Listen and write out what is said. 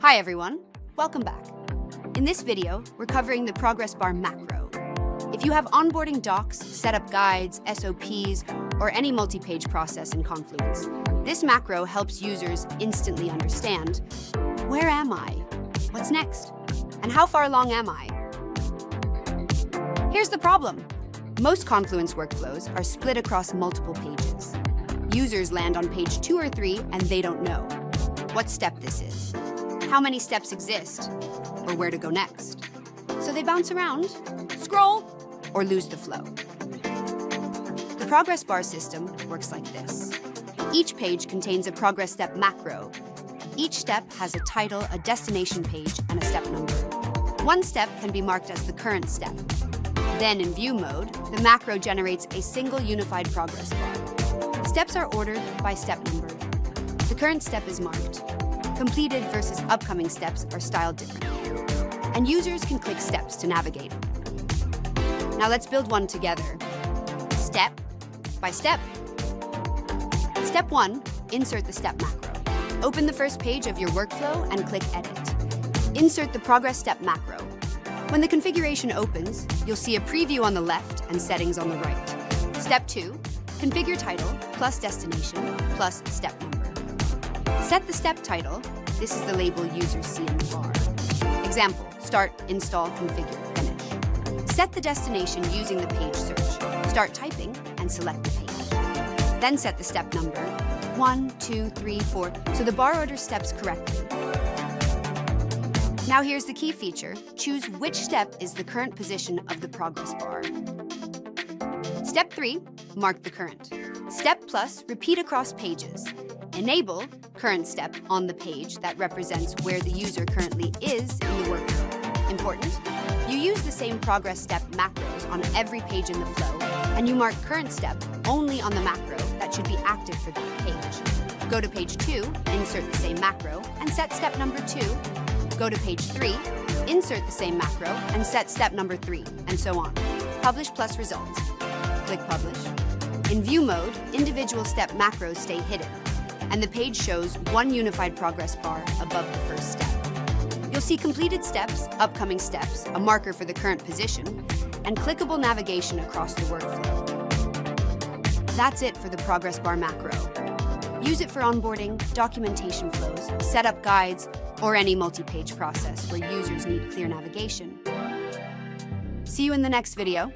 Hi everyone, welcome back. In this video, we're covering the progress bar macro. If you have onboarding docs, setup guides, SOPs, or any multi-page process in Confluence, this macro helps users instantly understand, where am I? What's next? And how far along am I? Here's the problem. Most Confluence workflows are split across multiple pages. Users land on page 2 or 3 and they don't know what step this is, how many steps exist, or where to go next. So they bounce around, scroll, or lose the flow. The progress bar system works like this. Each page contains a progress step macro. Each step has a title, a destination page, and a step number. One step can be marked as the current step. Then in view mode, the macro generates a single unified progress bar. Steps are ordered by step number. The current step is marked. Completed versus upcoming steps are styled differently. And users can click steps to navigate. Now let's build one together. Step by step. Step 1, insert the step macro. Open the first page of your workflow and click Edit. Insert the progress step macro. When the configuration opens, you'll see a preview on the left and settings on the right. Step 2, configure title plus destination plus step number. Set the step title. This is the label users see in the bar. Example, start, install, configure, finish. Set the destination using the page search. Start typing and select the page. Then set the step number, 1, 2, 3, 4, so the bar orders steps correctly. Now here's the key feature. Choose which step is the current position of the progress bar. Step 3, mark the current. Step plus, repeat across pages. Enable current step on the page that represents where the user currently is in the workflow. Important, you use the same progress step macros on every page in the flow, and you mark current step only on the macro that should be active for that page. Go to page 2, insert the same macro, and set step number 2. Go to page 3, insert the same macro, and set step number 3, and so on. Publish plus results. Click Publish. In view mode, individual step macros stay hidden, and the page shows one unified progress bar above the first step. You'll see completed steps, upcoming steps, a marker for the current position, and clickable navigation across the workflow. That's it for the progress bar macro. Use it for onboarding, documentation flows, setup guides, or any multi-page process where users need clear navigation. See you in the next video.